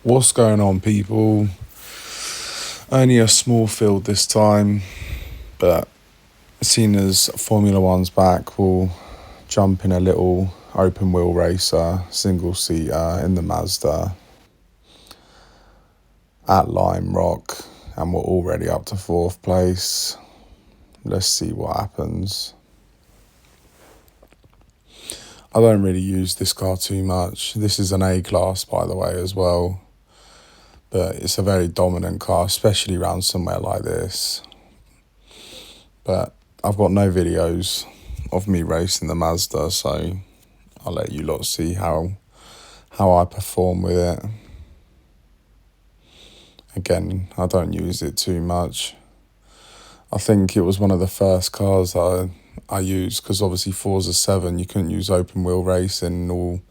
What's going on, people? Only a small field this time, but seeing as Formula One's back, we'll jump in a little open wheel racer, single seater in the Mazda at Lime Rock, and we're already up to fourth place. Let's see what happens. I don't really use this car too much. This is an A-class, by the way, as well. But it's a very dominant car, especially around somewhere like this. But I've got no videos of me racing the Mazda, so I'll let you lot see how I perform with it. Again, I don't use it too much. I think it was one of the first cars that I used, because obviously Forza 7, you couldn't use open wheel racing in all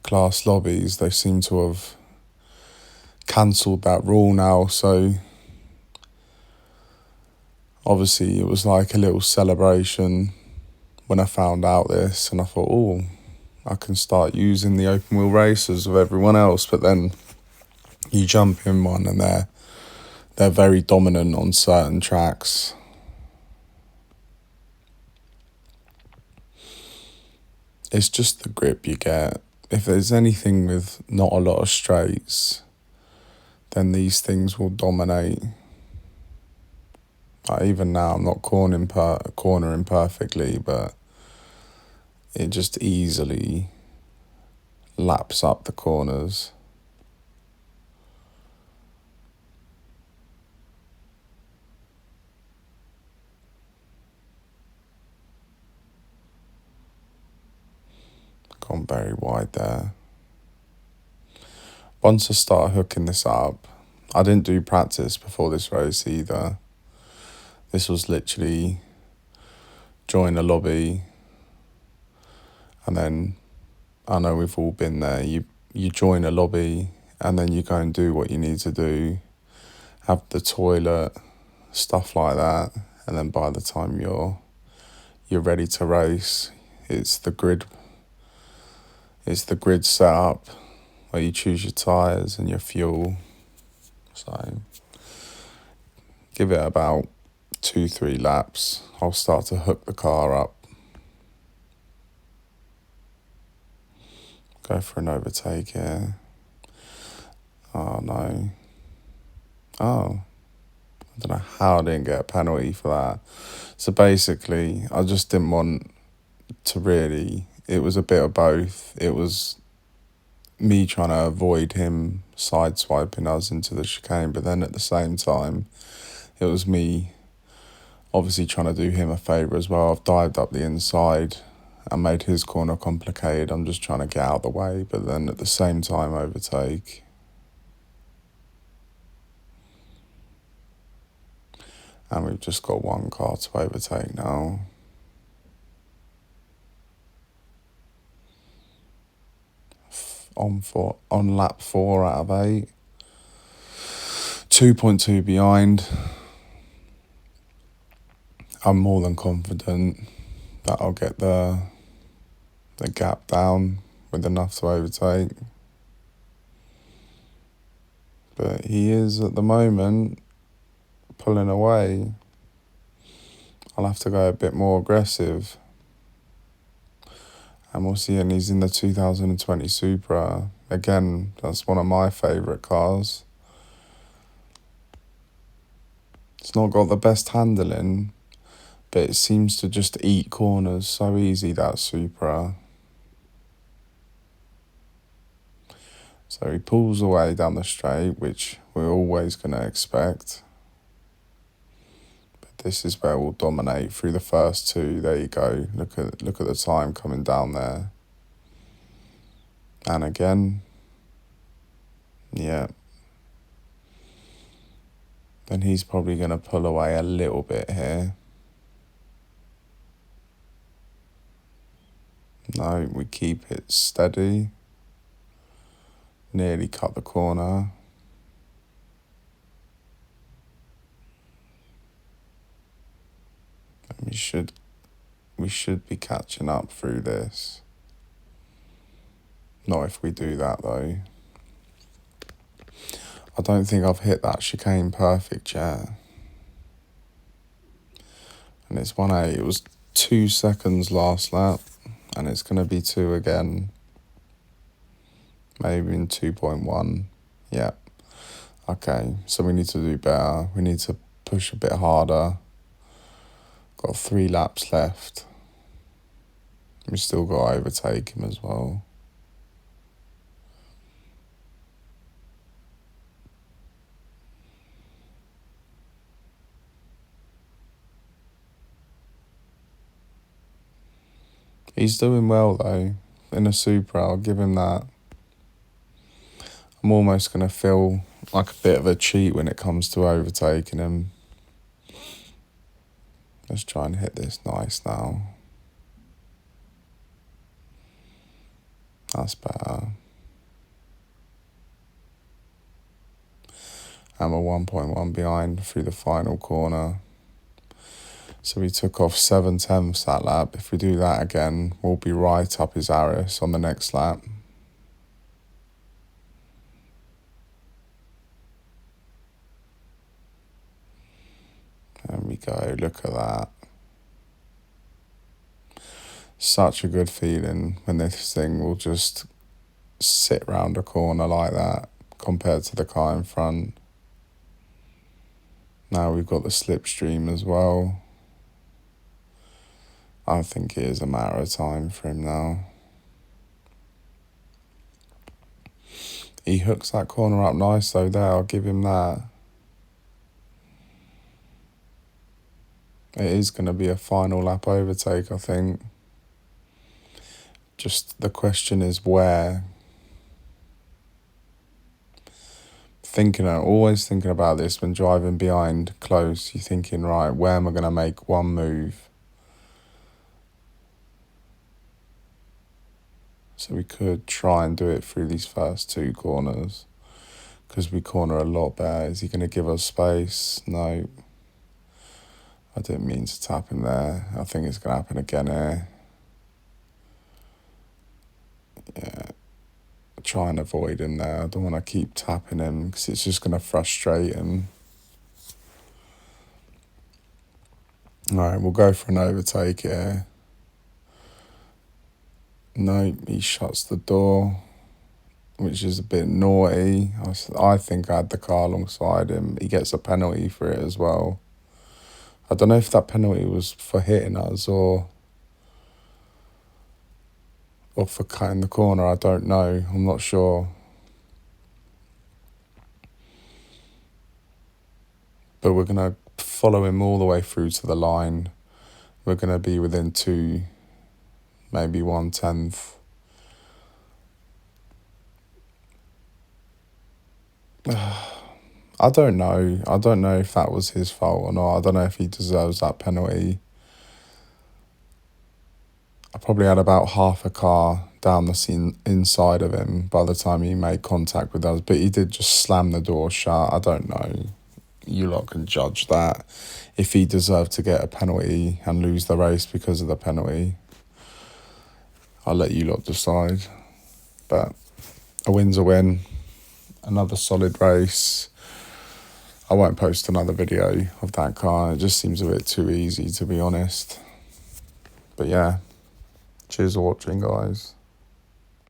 class lobbies. They seem to have cancelled that rule now, so obviously it was like a little celebration when I found out this, and I thought, oh, I can start using the open wheel racers with everyone else. But then you jump in one and they're very dominant on certain tracks. It's just the grip you get. If there's anything with not a lot of straights, then these things will dominate. Even now, I'm not cornering perfectly, but it just easily laps up the corners. Gone very wide there. Once I start hooking this up, I didn't do practice before this race either. This was literally join a lobby, and then I know we've all been there. You join a lobby and then you go and do what you need to do, have the toilet, stuff like that, and then by the time you're ready to race, it's the grid setup where you choose your tyres and your fuel. So give it about 2-3 laps, I'll start to hook the car up. Go for an overtake here. Oh no. Oh. I don't know how I didn't get a penalty for that. So basically, I just didn't want to really... It was a bit of both. It was me trying to avoid him sideswiping us into the chicane, but then at the same time, it was me obviously trying to do him a favour as well. I've dived up the inside and made his corner complicated. I'm just trying to get out of the way, but then at the same time overtake. And we've just got one car to overtake now. On lap 4 out of 8. 2.2 behind. I'm more than confident that I'll get the gap down with enough to overtake. But he is at the moment pulling away. I'll have to go a bit more aggressive. And we'll see, and he's in the 2020 Supra. Again, that's one of my favourite cars. It's not got the best handling, but it seems to just eat corners so easy, that Supra. So he pulls away down the straight, which we're always going to expect. But this is where we'll dominate through the first two. There you go. Look at the time coming down there. And again, yeah. Then he's probably going to pull away a little bit here. No, we keep it steady. Nearly cut the corner. And we should be catching up through this. Not if we do that though. I don't think I've hit that chicane perfect yet. And it's 1.8. It was 2 seconds last lap. And it's going to be 2 again. Maybe in 2.1. Yeah. Okay, so we need to do better. We need to push a bit harder. Got 3 laps left. We still got to overtake him as well. He's doing well though. In a Supra, I'll give him that. I'm almost going to feel like a bit of a cheat when it comes to overtaking him. Let's try and hit this nice now. That's better. And we're 1.1 behind through the final corner. So we took off 7/10 that lap. If we do that again, we'll be right up his Aris on the next lap. There we go, look at that. Such a good feeling when this thing will just sit round a corner like that compared to the car in front. Now we've got the slipstream as well. I think it is a matter of time for him now. He hooks that corner up nice though there, I'll give him that. It is going to be a final lap overtake, I think. Just the question is where. Always thinking about this when driving behind close. You're thinking, right, where am I going to make one move? So we could try and do it through these first 2 corners. Because we corner a lot better. Is he going to give us space? No. I didn't mean to tap him there. I think it's going to happen again here. Yeah. Try and avoid him there. I don't want to keep tapping him because it's just going to frustrate him. Alright, we'll go for an overtake here. No, he shuts the door, which is a bit naughty. I think I had the car alongside him. He gets a penalty for it as well. I don't know if that penalty was for hitting us or for cutting the corner. I don't know. I'm not sure. But we're going to follow him all the way through to the line. We're going to be within 2, maybe 1/10. I don't know. I don't know if that was his fault or not. I don't know if he deserves that penalty. I probably had about half a car down the inside of him by the time he made contact with us. But he did just slam the door shut. I don't know. You lot can judge that. If he deserved to get a penalty and lose the race because of the penalty, I'll let you lot decide. But a win's a win. Another solid race. I won't post another video of that car. It just seems a bit too easy, to be honest. But yeah, cheers for watching, guys.